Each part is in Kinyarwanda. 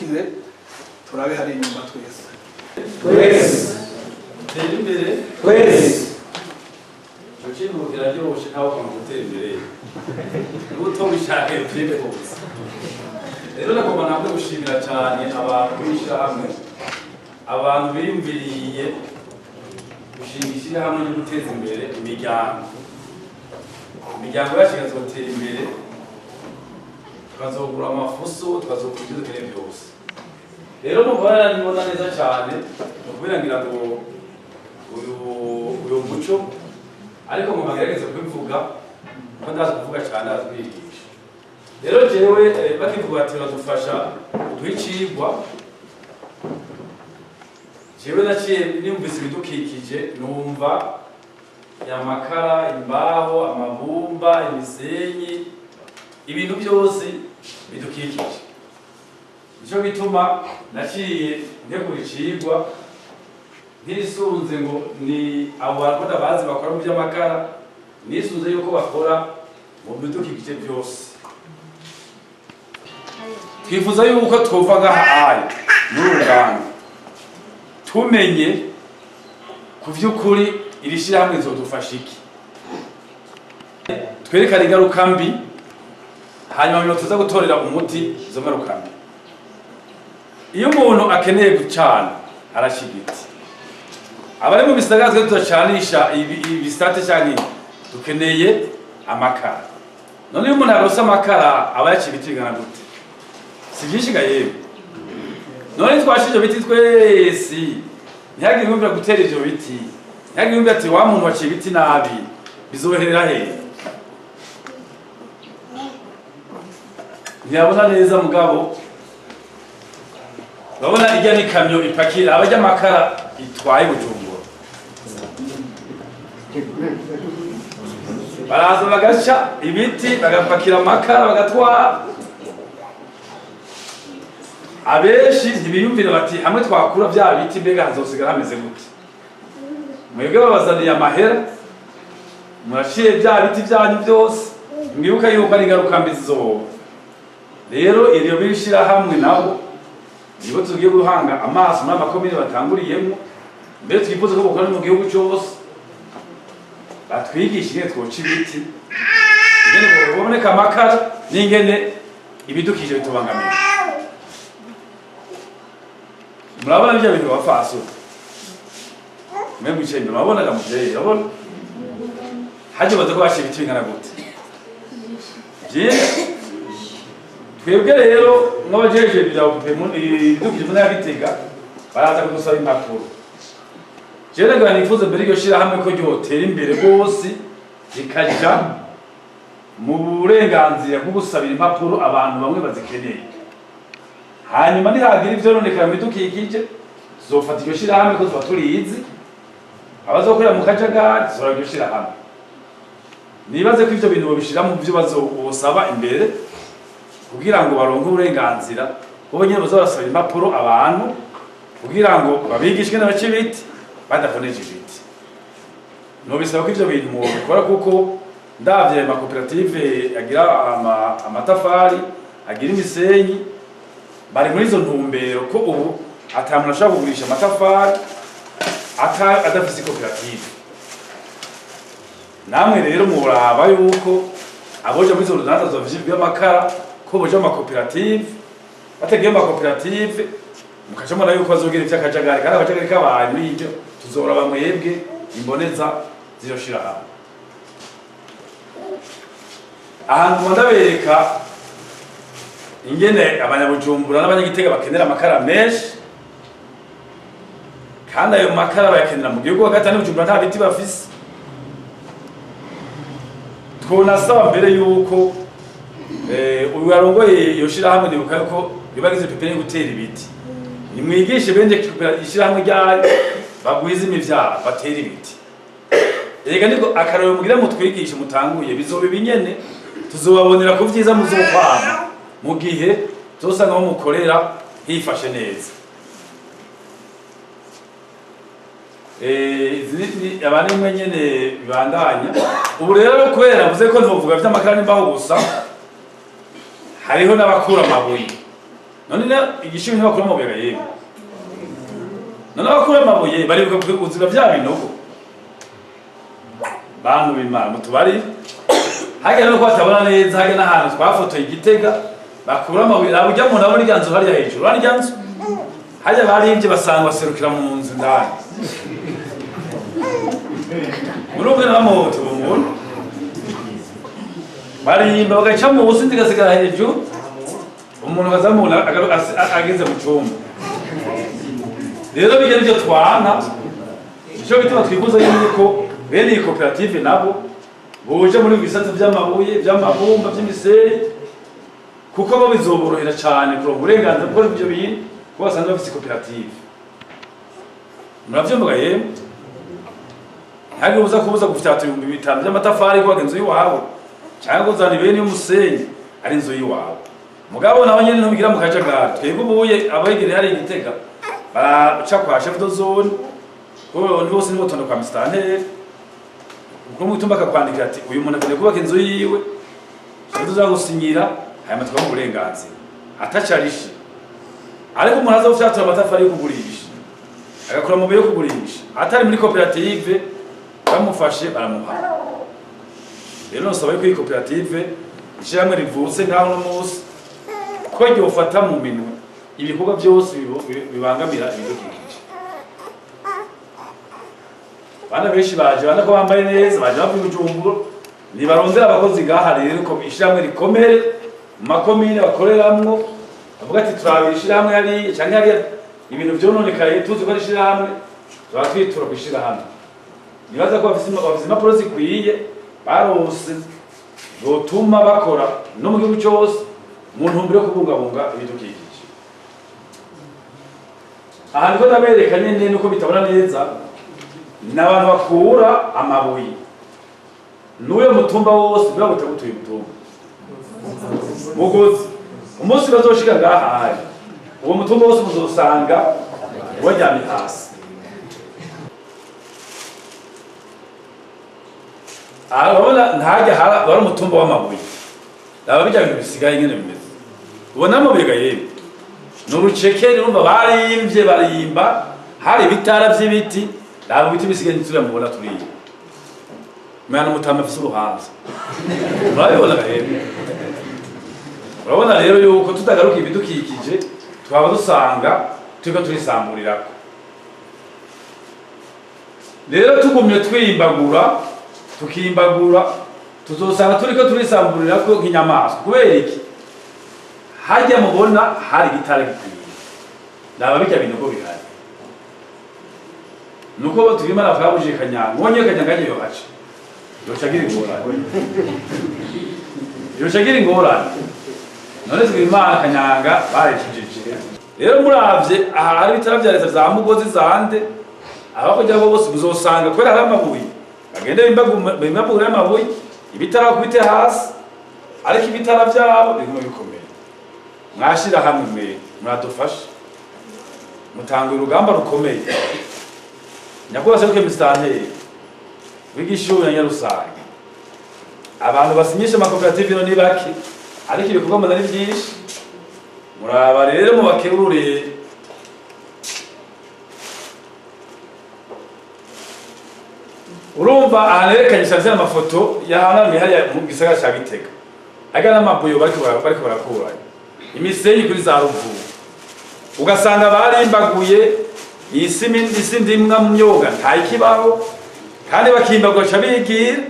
duhagurukire turabe hari inyuma twese tera imbere twese ucibukira ryoshe nkaho kwa gutera imbere n'uto bishaka ivyebe hose rero nagomba nabwo gushimira cyane abantu b'ishyirahamwe abantu biyumviriye gushinga ishyirahamwe ryo guteza imbere imiryango yacu ikazotera imbere tukazogura amafuso tukazogura ibyo dukeneye byose rero mubara nibona neza cyane ukubera ngira ngo uyu muco ariko mu magerageza kubivuga ko ndazi kuvuga cyane azwigisha rero jewe bakivuga ati badufasha duhicirwa jewe naciye nimvise ibidukikije numva yamakara imbaho amabumba imisenyi ibintu byose bidukikije nicyo bituma naciye ntegura icigwa ntisunze ngo ni abo bantu bazi bakora mu by'amakara nisunze yuko bakora mu bidukikije byose twifuza yuko twova nk'ahaye muri uruganda tumenye ku by'ukuri iri shyirahamwe rizodufasha iki twerekane ingaruka mbi hanyuma nyuma tuza gutorera umuti izo ngaruka mbi iyo umuntu akeneye gucana arashiga igiti abari mu bisagara twe tudacanisha ibisate cyangwa dukeneye amakara none iyo umuntu arose amakara aba yaciye ibiti bingana gute si byinshi ga yewe none twashije ibyo biti twese ntihagire imvura gutera ibyo biti ntihagire imvura ati wa muntu waciye ibiti nabi bizoherera hehe ntiyabona neza mugabo urabona ijya n'ikamyo ipakira abajya amakara itwaye Bujumbura baraza bagaca ibiti bagapakira amakara bagatwara abenshi ntibiyumvira bati hamwe twakura bya biti mbega hazosigara hameze gute mwebwe babazaniye amahera muraciye bya biti byanyu byose mwibuka yuko ari ingaruka mbi zizoba rero iyo bishira hamwe nabo nibo tugiye guhanga amaso muri amakomine batanguriyemo mbere twifuza ko bakora mu gihugu cyose batwigisha ingene twoca ibiti ingene baboneka amakara n'ingene ibidukije bitubangamiye murabona ibyo bintu bafaso mwe mwicaye inyuma wabonaga muvyeyi urabona haje baza ko bashiye ibiti bingana gute byinshi twebwe rero nk'abajeje ibidukije mu ntara ya Gitega baraza kudusaba impapuro jewe nagira nifuza mbere iryo shirahamwe ko ryotera imbere rwose rikaja mu burenganzira bwo gusabira impapuro abantu bamwe bazikeneye hanyuma nihagira ivyononekara mu bidukikije tuzofata iryo shirahamwe ko tuba turizi abazokorera mu kajagari tuzora iryo shirahamwe nibaze ko ivyo bintu bobishira mu byo bazosaba imbere kugira ngo baronke uburenganzira bo nyine bazabasabira impapuro abantu kugira ngo babigishwe n'abaci ibiti badakoneje ibiti nobisaba ko ivyo bintu mubikora kuko ndavye amakoperative agira amatafari agira imisenyi bari muri izo ntumbero ko ubu atamuntu ashobora kugurisha amatafari adafise koperative namwe rero muraba yuko aboja muri izo runata z'amakara ko boja mu makoperative batagiye mu makoperative mukaca mubona yuko bazogira ivy'akajagari kandi akajagari kabaye muri ivyo tuzora bamwebwe imboneza z'iryo shirahamwe ahantu ndabereka ingene abanyabujumbura n'abanyagitega bakenera amakara menshi kandi ayo makara bayakenera mu gihugu hagati n'Ubujumbura nta biti bafise twonasaba mbere yuko uyu arongoye iyo shirahamwe ndibuka ko bibagize pepene gutera ibiti nimwigishe bende ishirahamwe ryayo bagwiza imivyaro batera ibiti ega niko akararo mugira mutwigishe mutanguye bizobe binyene tuzobabonera ku vyiza muzokwama mu gihe zosanga aho mukorera hifashe neza abandi mwe nyene bibandanya ubu rero kubera navuze ko ntuvuga vy'amakara n'imbaho gusa hariho n'abakura amabuye none igishimwe bakura amabuye yego none bakura amabuye bari kuzira bya binogo bantu b'Imana mutubari hagera no kwatabona neza hagera n'ahantu twafotoye Igitega bakura amabuye abujya mu nabo n'iryanzu hariya hejuru bari ryanzu hajya barivye basanga baserukira mu nzu ndani murumve n'amoto umuntu barimba bagaca mu busi ndigasigara hejuru umuntu kazamuna ageze mu cyumba rero bigera ibyo twana icyo bituma twifuza yuko bene iyi koperative nabo boje muri bisata by'amabuye by'amabumba by'imiseyi kuko bo bizoborohera cyane kuronka uburenganzira bwo ibyo bintu kuko basanzwe bafite koperative muravyumva yemwe ntabwo uza kubuza gufita 5,000 by'amatafari kwa inzu yiwawe cyangwa uzana ibene y'umusenyi ari inzu yiwawe mugabo naho nyene ntubigira mu kajagari twebwe ubuye abayigere hari Igitega baraca kwa chef de zone ko ni bose ni botondo kwa mstanteri uko mutumba akakwandikira ati uyu muntu akwiye kubaka inzu yiwe chef de gusinyira aya matwa mu burenganzira atacarishi ariko umuntu aza gufyatura amatafari yo kugurisha agakora mu yo kugurisha atari muri koperative bamufashe baramuha rero nsaba yuko iyi koperative ishyirahamwe rivutse ngaho no munsi ko ryofata mu minwe ibikorwa byose bibangamira ibidukikije bana benshi baje bana ko bambaye neza baje bavuye Bujumbura nibarondera abakozi gaha rero ko ishyirahamwe rikomere mu makomine bakoreramwo bavuga ati turabishirahamwe hari cyangwa hari ibintu byononekaye tuzi ko ari ishyirahamwe twitura kwishirahamwe nibaza ko bafise impapuro zikwiye barose gutuma bakora no mu gihugu cyose mu ntumbero yo kubungabunga ibidukikije aha niko ndabereka nyene nuko bitabona neza n'abantu bakura amabuye n'uyo mutumba wose biba gutagutuye mutumba mugozi umunsi bazoshika ngaha hari uwo mutumba wose muzosanga wajyamye hasi arabona ntajya bari umutumba w'amabuye aba bijya ibintu bisigaye nyene bimeze ubona amabuye gayemwe n'urucekeri urumva barimvye barimba hari ibitara by'ibiti nabo biti bisigaye ntura mubona turiye mwana mutama afise ubuhanza urabibona gayemwe urabona rero yuko tutagaruka ibidukikije twaba dusanga turiko turisamburirako rero tugumye twimbagura tukimbagura tuzosanga turiko turisamburirako nk'inyamaswa kubera iki hajya mubona hari igitara gikwiye naba bijya binogo bihari nuko turimo arafabuje kanyanga wonye kanyanga yo hace yocagira ingorane yocagira ingorane none twimana kanyanga barekijije rero muravye aha hari bitara bya leta za mugozi zande abakujya bose muzosanga kwera hari amabuye agende bimbagura y'amabuye ibitara kubite hasi ariko ibitara byabo biguma bikomeye mwashira hamwe mwe muradufasha mutanga urugamba rukomeye nyakubahwa seruke mstanteri w'igishuri Nyarusange abantu basinyisha amakoperative no nibaki ariko ibikorwa mbona ari byinshi muraba rero mu bakerure urumva ahanerekanye cyane amafoto yahanamye hariya mu gisagara cya Gitega aga n'amabuyo bariko barakura imisenyi kuri za ruvubu ugasanga barimbaguye isi ndimwa mu myoga nta ikibaho kandi bakimbagura ca bigira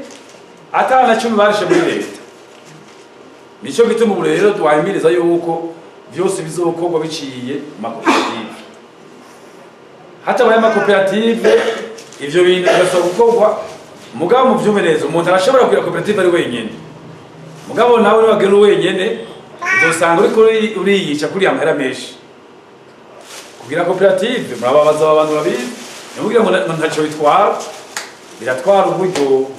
atana cumi barishe muri leta nico gituma ubu rero twahimiriza yuko byose bizokorwa biciye mu makoperative hatabaye amakoperative ivyo bintu birasaba gukorwa mugabo mu vyumereza umuntu arashobora kugira koperative ari wenyene mugabo nawe wagera wenyene uzosanga uriyica kuri amahera menshi kugira koperative murababaza abantu babiri nkugira ngo ntaco bitwara biratwara uburyo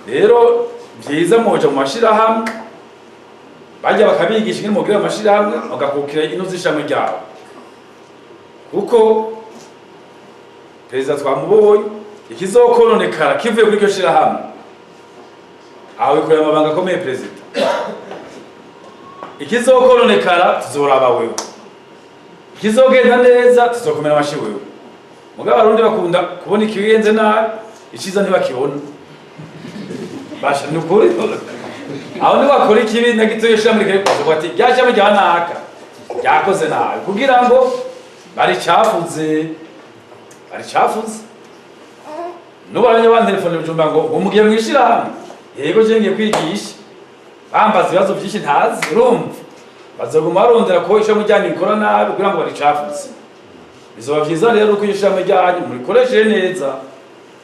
rero byiza moja mu mashirahamwe bajya bakabigisha ingene mugira amashirahamwe bagakukira inoze ishamwe ryabo kuko perezida twamubonye ikizokononekara kivuye kuri cyo shirahamwe aho bikorera amabanga akomeye perezida ikizokononekara tuzoraba wewe, ikizogenda neza tuzokomera amashi wewe. Mugabo abarundi bakunda kubona ikigenze nabi, iciza ntibakibona. Basha nukuri aho ni bakora ikibi na gito yeshamurike kuvuga ati byaje mu gihanaka yakoze nabi kugira ngo bari cyafuze n'ubanye ba telefone bijumba ngo umugiye mwishira hamwe yego je ngiye kwigisha bambaza ibibazo byinshi ntazi urumva bazoguma barondera ko isha mujyanye ikora nabi kugira ngo bari cyafuze bizoba byiza rero ko isha mujyanye muri koreshe neza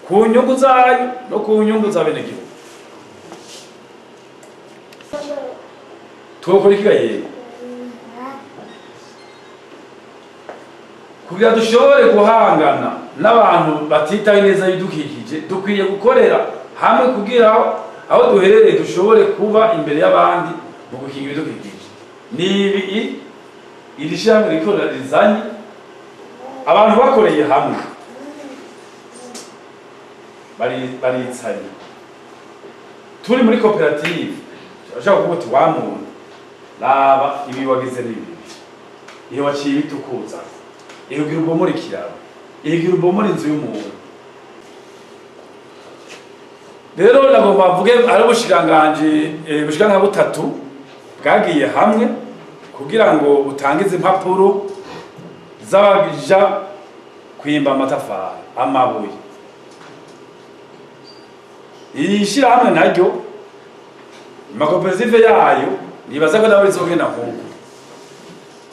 ku nyungu zayo no ku nyungu za bene gihugu. Twokora ikigaye kugira dushobore guhangana n'abantu batitaye neza bidukikije, dukwiye gukorera hamwe kugira aho duherereye dushobore kuba imbere y'abandi mu gukingira ibidukikije. Nibi iri shyamba rikorera rizanye abantu bakoreye hamwe baritsanye turi muri koperative urashaka kuvuga uti wa muntu raba ibi wagize n'ibi iyo waciye bitukuza ihugira ubomora ikiraro ihugira ubomora inzu y'umuntu. Rero nagomba mvuge ari ubushikanganje bushikanga butatu bwagiye hamwe kugira ngo butangize impapuro z'abaja kwimba amatafari amabuye. Iyi shirahamwe naryo makoperative yayo nibaza ko nawe izogenda nkuko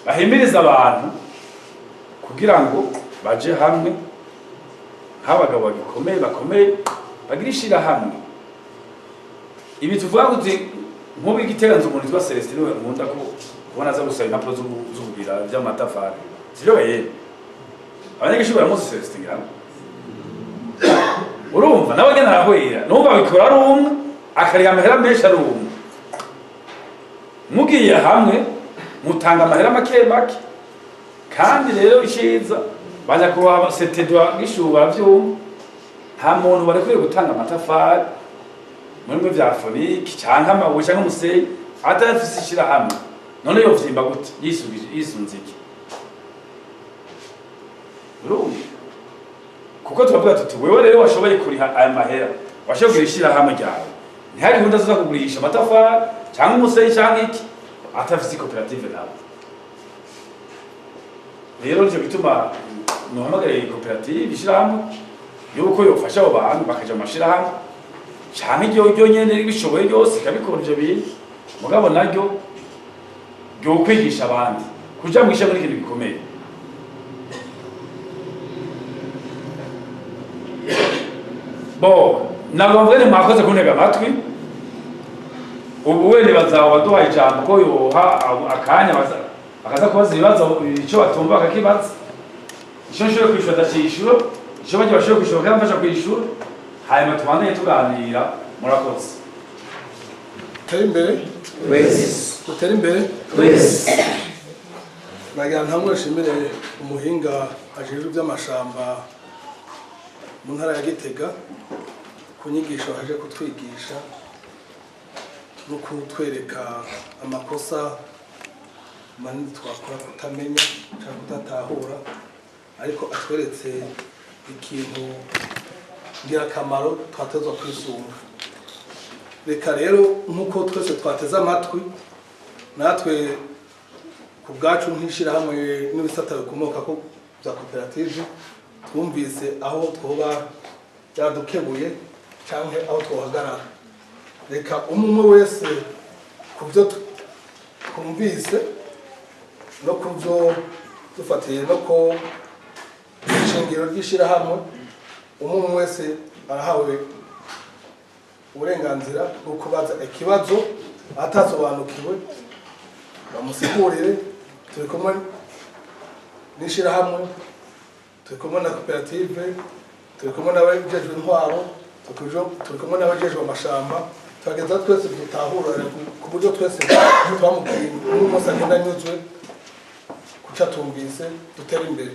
bahimiriza abantu kugira ngo baje hamwe nk'abagabo bakomeye bagira ishirahamwe. Ibi tuvuga kuti nk'ubu igiteganzo umuntu twa Celestin we nkunda ko kubona aza gusaba impapuro z'ububira by'amatafari sivyo yeye abanyagishubu baramuzi Celestin ngira urumva nawe gena arahwera numva bikora ari umwe akari amahera menshi ari umwe mugiye hamwe mutanga amahera make kandi rero ishiza baza kuba setedwa gishuba byumva nta muntu barekwiye gutanga amatafari muri bya foniki cyangwa amabuye cyangwa umusenyi atafise ishira hamwe none yo vyimba gute yisunze iki urumva kuko turavuga tuti wewe rero washoboye kuriha aya mahera washoboye kurishira hamwe ryawe ntihari gahunda zo kugurisha amatafari cyangwa umusenyi cyangwa iki atafise koperative nawe. Rero nje bituma nuhamagara koperative ishirahamwe yuko yofasha abo bantu bakaja amashirahamwe cyane iryo nyene ribishoboye ryose kabikora ivyo bintu mugabo naryo ryo kwigisha abandi kuja mwisha muri ikintu gikomeye. Bo nagomba ne mwakoze kuntega amatwi ubu wene bazawa duhaye ijambo ko yoha akanya bakaza kubaza ibibazo icyo batumva bakakibaza icyo nshobora kwishura ndakishura icyo bagiye bashobora kwishura bakamfasha kwishura hanyuma tubandanye tuganira. Murakoze. Utera imbere wese utera imbere wese nagira ntamwe nshimire umuhinga ajejwe by'amashamba mu ntara ya Gitega ku nyigisho aje kutwigisha no kutwereka amakosa manini twakora kutamenya cyangwa kutatahura ariko atweretse ikintu ngirakamaro twatezwa kwisunga. Reka rero nkuko twese twateze amatwi natwe ku bwacu nk'ishirahamwe n'ibisata bikomoka ko bya koperative twumvise aho twoba byadukebuye cyangwa aho twohagarara. Reka umwe wese kubyo twumvise no kubyo dufatiye no ko ishingiro ry'ishirahamwe umwe wese arahawe uburenganzira bwo kubaza ikibazo atasobanukiwe bamusigurire. Turi kumwe n'ishirahamwe, turi kumwe na koperative, turi kumwe n'abajejwe intwaro, turi kumwe n'abajejwe amashamba, twageza twese dutahura ku buryo twese twamubwiye n'umunsi agenda anyuzwe kuca tumvise dutera imbere.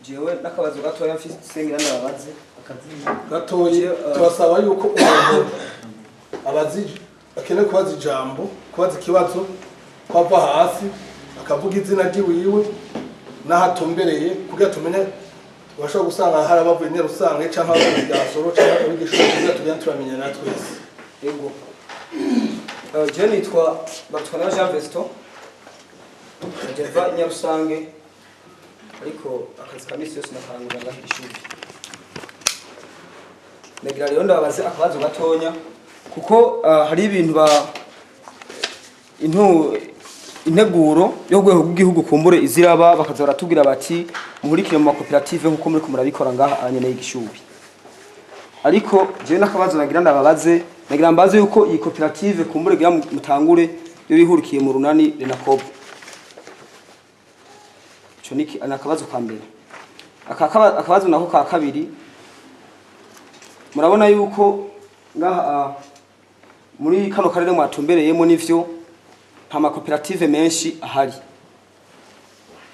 Jewe n'akabazo gatoya mfise ngira nababaze gatoye tubasaba yuko umuntu abazije akeneye kubaza ijambo kubaza ikibazo kwava hasi akavuga izina ry'iwiwe n'ahatumbereye kugira tumenye bashobora gusanga hari abavuye Nyarusange cyangwa abavuye Gasoro cyangwa abigishije kugira tugende turamenya na twese. Yego. Je nitwa Batwana Jean Vesto. Jeva Nyarusange ariko akazi kamisi yose nakangura ngaho ishuri. Nagira rero ndababaze akabazo gatonya kuko hari ibintu integuro yo rwego rw'igihugu kumbure iziraba bakazora tubwira bati muhurikire mu makoperative nkuko muri kumurabikora ngaha anyene y'igishuri. Ariko je nakabazo nagira ndababaze nagira mbaze yuko iyi koperative kumbure gira mutangure yo bihurikiye mu runani Renacob. Cyo niki anakabazo ka mbere. Akabazo nako ka kabiri murabona yuko ngaha muri kano karere mwatumbereyemo nivyo nta makoperative menshi ahari.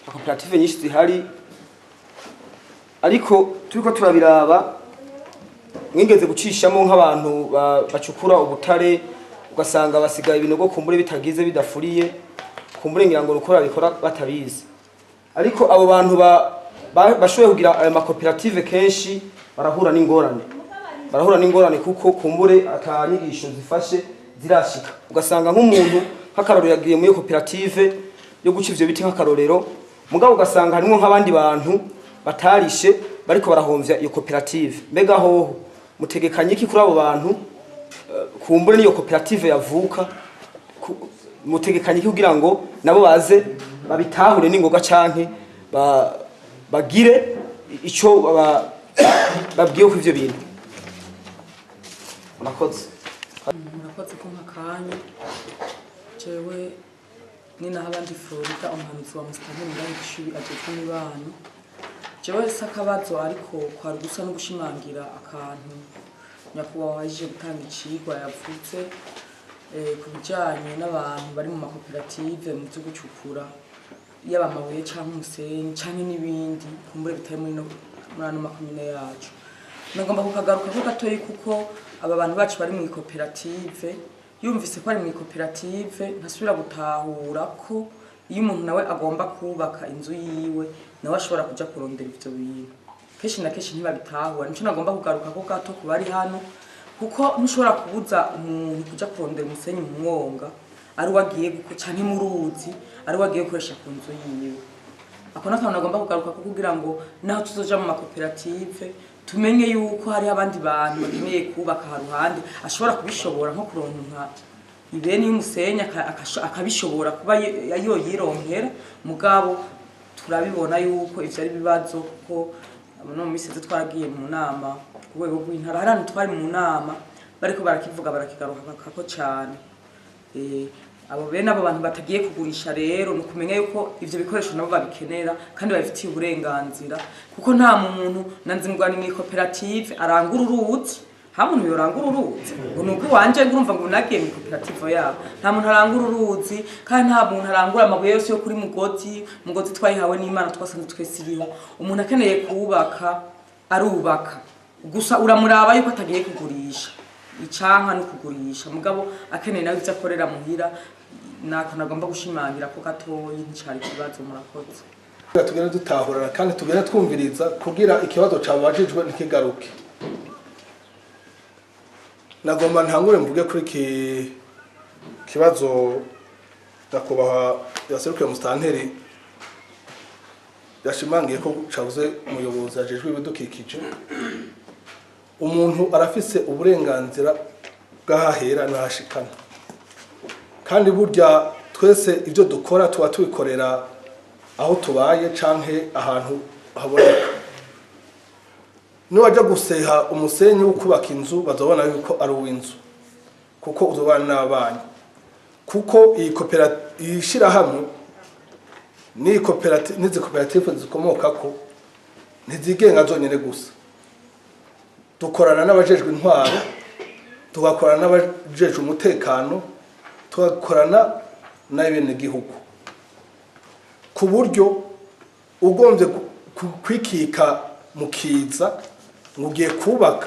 Makoperative nyinshi zihari ariko turiko turabiraba mwingeze gucishamo nk'abantu bacukura ubutare ugasanga basigaye ibinogo kumbure bitagize bidafuriye kumbure ngira ngo rukora bikora batabizi. Ariko abo bantu bashoboye kugira ayo makoperative kenshi barahura n'ingorane kuko kumbure atanyigisho zifashe zirashika ugasanga nk'umuntu nk'akarorero yagiye muri koperative yo guca ivyo biti nk'akarorero mugabo ugasanga harimo nk'abandi bantu batarishe bariko barahomvya iyo koperative. Mbega hoho mutegekanye iki kuri abo bantu kumbure niyo koperative yavuka mutegekanye iki kugira ngo nabo baze babitahure n'ingoga canke bagire ico babwiye ku ivyo bintu. Murakoze ko nkakanya jewe nina habandi Florida umuhanuzi wa Musitani ngaho ishuri ajeje n'ibano jewe sakabazo ariko kwari gusa no gushimangira akantu nyakuba waje gutanga icigwa yavutse ku bijanye n'abantu bari mu makoperative mu byo gucukura y'abamabuye cyangwa umusenyi cyangwa n'ibindi kumbure bitari muri ano makomine yacu. Nagomba kukagaruka ko gatoyi kuko aba bantu bacu bari mu koperative yumvise ko ari mu koperative ntasubira gutahura ko iyo umuntu nawe agomba kubaka inzu yiwe nawe ashobora kuja kurondera ivyo bintu keshi na keshi ntibabitahura. Nico nagomba kugaruka ko gato kubari hano kuko ntushobora kubuza umuntu kuja kurondera umusenyi mu mwonga ari wagiye guko canke mu ruzi ari wagiye gukoresha ku nzu yiwe. Ako nakantu nagomba kugaruka ko kugira ngo naho tuzoja mu makoperative tumenye yuko hari abandi bantu bakeneye kubaka haruhande ashobora kubishobora nko kuronka ibeni y'umusenyi akabishobora kuba yo yironkera mugabo turabibona yuko ivyo ari bibazo ko no misize twaragiye mu nama kuwego rw'intara harano twari mu nama bariko barakivuga barakigaruka ko cyane abo bene abo bantu batagiye kugurisha rero no kumenya yuko ivyo bikoresho nabo babikenera kandi babifitiye uburenganzira kuko nta muntu nanzimgwani mu koperative arangura uruzi ha muntu yorangura uruzi ngo nuko wanje ngurumva ngo nagiye mu koperative yabo nta muntu arangura uruzi kandi nta muntu arangura amabuye yose yo kuri mugozi twayihawe n'Imana twasanze twesiriho. Umuntu akeneye kubaka arubaka gusa uramuraba yuko atagiye kugurisha icanka no kugurisha mugabo akeneye nawe ivyo akorera muhira nako nagomba gushimangira ko gatoyi ncari kibazo. Murakoze tugenda dutahurana kandi tugenda twumviriza kugira ikibazo cabajijwe ntikigaruke. Nagomba ntangure mvuge kuri kibazo ndakubaha yaserukiye Musitanteri yashimangiye ko cavuze umuyobozi ajejwe ibidukikije. Umuntu arafise uburenganzira bw'ahahera n'ahashikana kandi burya twese ivyo dukora tuba tubikorera aho tubaye canke ahantu haboneka. Niwaja guseha umusenyi wo kubaka inzu bazobona yuko ari uw'inzu kuko uzobana n'abanyi kuko iyi koperative ishira hamwe ni koperative nizi koperative zikomoka ko ntizigenga zonyene gusa dukorana n'abajejwe intwaro tugakorana n'abajejwe umutekano tugakorana n'abene gihugu ku buryo ugombye kwikika mukiza mugiye kubaka